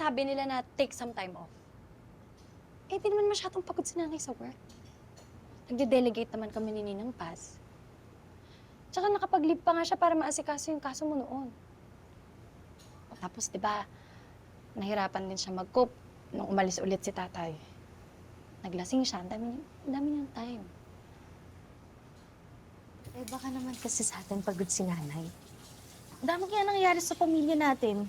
sinasabi nila na take some time off. Eh, di naman masyadong pagod si nanay sa work. Nagde-delegate naman kami ni Ninang Paz. Tsaka nakapag-leave pa nga siya para maasikaso yung kaso mo noon. Tapos, di ba, nahirapan din siya mag-cope nung umalis ulit si tatay. Naglasing siya, ang dami niyang time. Eh, baka naman kasi sa atin pagod si nanay. Ang dami kaya nangyayari sa pamilya natin.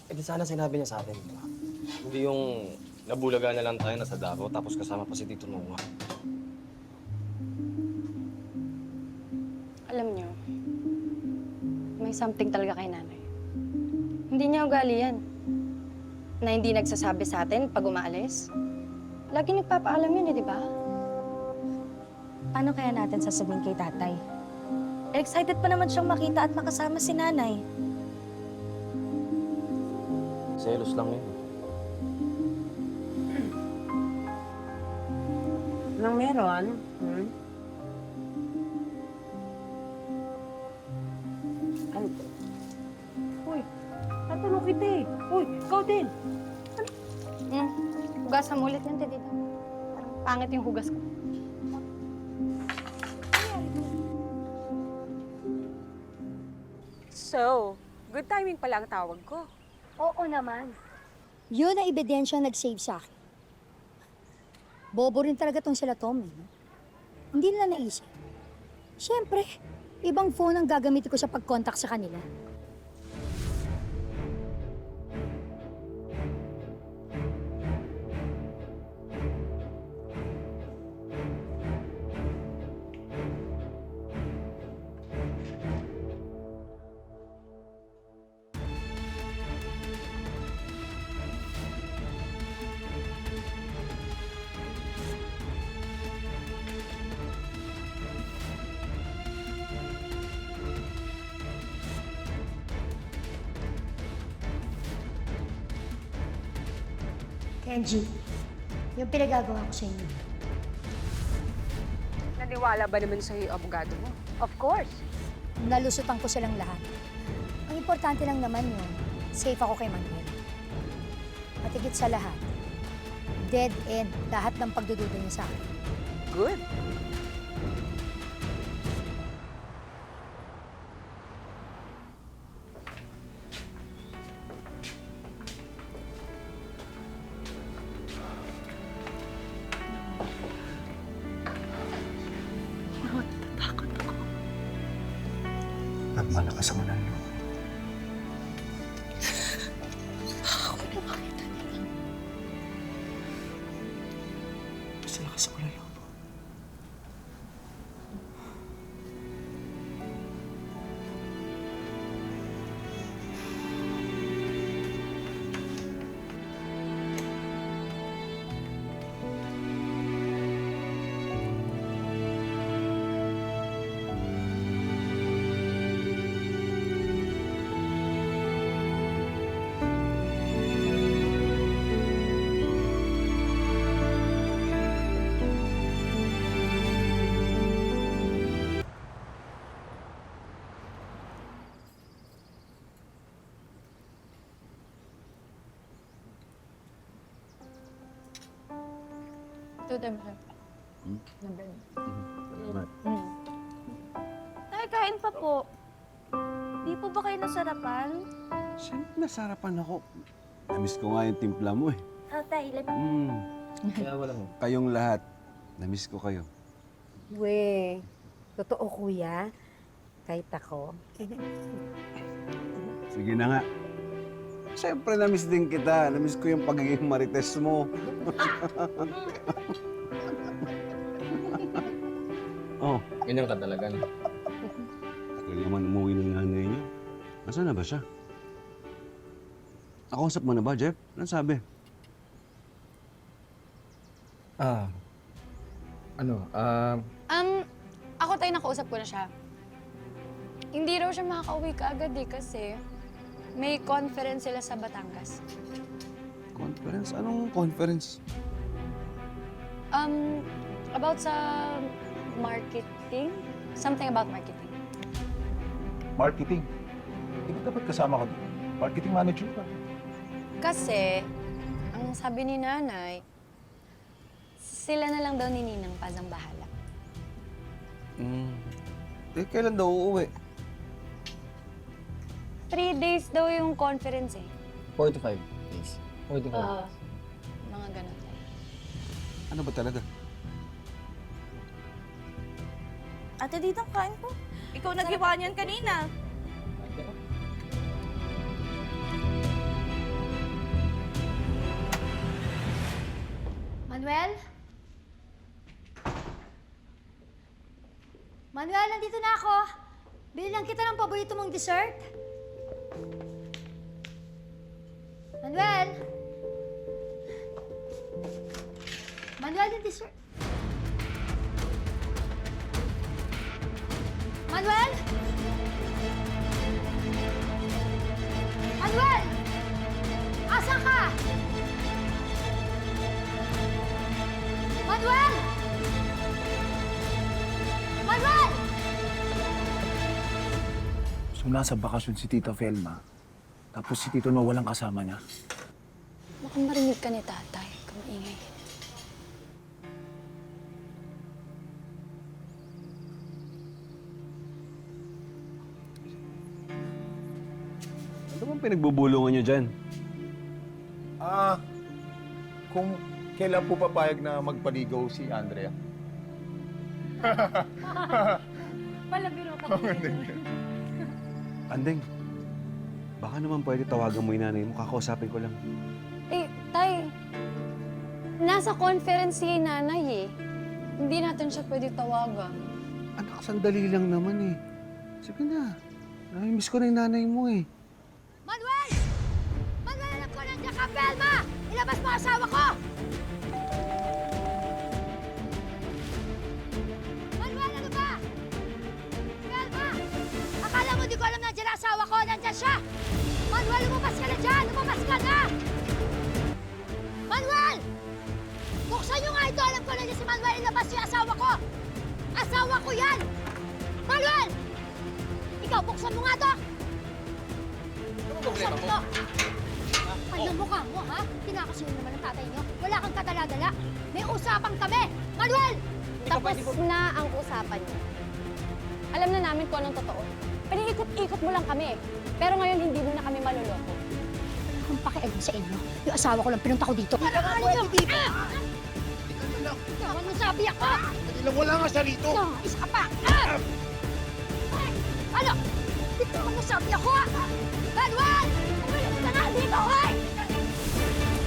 Eh di sana sinabi niya sa atin, di ba? Hindi yung nabulaga na lang tayo nasa Davao tapos kasama pa si Tito Noah. Alam niyo, may something talaga kay nanay. Hindi niya ugali yan. Na hindi nagsasabi sa atin pag umaalis. Lagi nagpapaalam yun di ba? Paano kaya natin sasabihin kay tatay? Excited pa naman siyang makita at makasama si nanay. Selos lang yun. Anong meron? Ano? Uy, tatanong kita eh. Uy, ikaw din. Hugasan mo ulit yan, Tito. Parang pangit yung hugas ko. So, good timing pala ang tawag ko. Oo naman. Yun ang ebidensya nag-save sa akin. Bobo rin talaga tong sila Tom, eh. Hindi nila naisip. Siyempre, ibang phone ang gagamitin ko sa pag-contact sa kanila. Kenji, yung pinagagawa ko sa inyo. Naniwala ba naman sa'yo yung abogado mo? Of course. Nalusutan ko silang lahat. Ang importante lang naman yun, safe ako kay Manuel. At higit sa lahat, dead end lahat ng pagdududa niya sa akin. Good. Nagmalakas ang ulan. Ako na makita nila. Basta lakas ang ulan. Ito, Dembra. Tay, kain pa po. Di po ba kayo nasarapan? Siyempre nasarapan ako. Namiss ko nga yung timpla mo eh. Oh, tay, Kaya wala mo. Kayong lahat, namiss ko kayo. We, totoo kuya. Kahit ako. Sige na nga. Siyempre namiss din kita. Namiss ko yung pagiging marites mo. Oh, Ganyan ka talaga, no? tagal naman umuwi ng nanay niyo. Nasaan na ba siya? Nakausap mo na ba, Jeff? Anong sabi? Ako tayo nakausap ko na siya. Hindi raw siya makakauwi kaagad kasi may conference sila sa Batangas. Conference? Anong conference? About sa marketing? Something about marketing. Marketing. Di ba dapat kasama ka doon? Marketing manager ka. Kasi, ang sabi ni nanay, sila na lang daw ni Ninang Paz ang bahala. Kailan daw uuwi? 3 days daw yung conference eh. 45 days. 45 days. Mga ganun. Ano ba talaga? Ate, dito kain po. Ikaw nag-iwan yan kanina. Manuel? Manuel, nandito na ako. Bili lang kita ng paborito mong dessert. Manuel? Manuel, yung dessert. Manuel? Manuel! Asan ka? Manuel! Manuel! Simula sa bakasyon si Tita Felma, tapos si Tito No walang kasama niya. Mukhang marinig ka ni tatay. Kumaingay. Ano bang pinagbubulungan niyo dyan? Kung kailan po papayag na magpaligaw si Andrea? Palabiro ka. Andeng, baka naman pwede tawagan mo yung nanay mo. Kakausapin ko lang. Eh, tay, nasa conference si nanay eh. Hindi natin siya pwede tawagan. Anak, sandali lang naman eh. Sige na. Miss ko na yung nanay mo eh. Manuel! Manuel, alam ko nandiyan ka, Pelma! Ilabas mo ang asawa ko! Manuel, ano ba? Pelma! Akala mo di ko alam nandiyan ang asawa ko? Nandiyan siya! Manuel, lumabas ka na dyan! Lumabas ka na! Manuel! Buksan nyo nga ito! Alam ko nandiyan si Manuel! Ilabas yung asawa ko! Asawa ko yan! Manuel! Ikaw, buksan mo nga to! Buksan mo to! Ano mukha mo, ha? Kinakasuyo naman ng tatay niyo. Wala kang kadala-dala. May usapan kami! Manuel! Tapos na ang usapan niyo. Alam na namin kung anong totoo. Paniikot-ikot mo lang kami. Pero ngayon, hindi mo na kami maluloko. Wala akong pakialam sa inyo. Yung asawa ko lang pinunta ko dito. Para ka pwede dito! Ikaw, anong sabi ako? Wala nga siya rito! No, isa ka pa! Ano? Ito ang sabi ako! Manuel! Umalis ka na dito, hoy!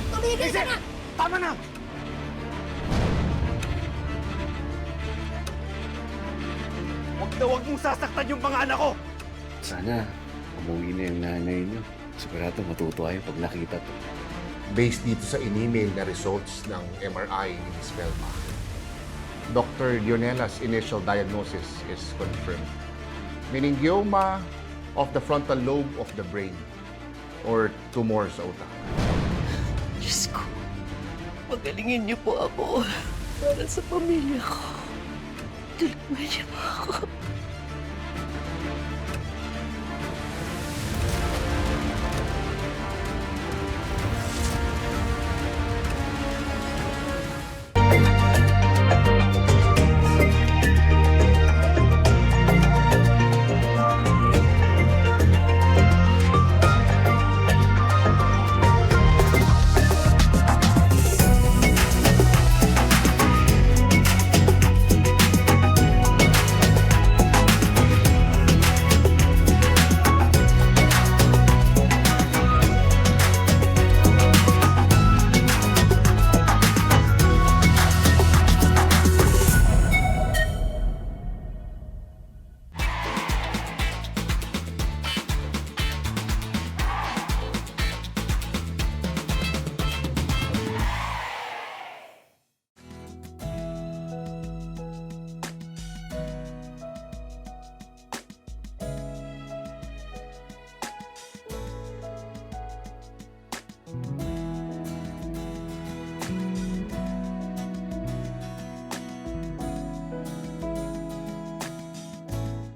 Tumigil ka na! Tama na! Huwag mong sasaktan yung mga anak ko! Sana, umuwi na yung nanay niyo. Sigurado matutuwa yung pag nakita to. Based dito sa in-email na results ng MRI ni Ms. Velma, Dr. Dionella's initial diagnosis is confirmed. Meningioma of the frontal lobe of the brain or tumor sa utak. Diyos ko, magalingin niyo po ako para sa pamilya ko. Tulungan niyo po ako.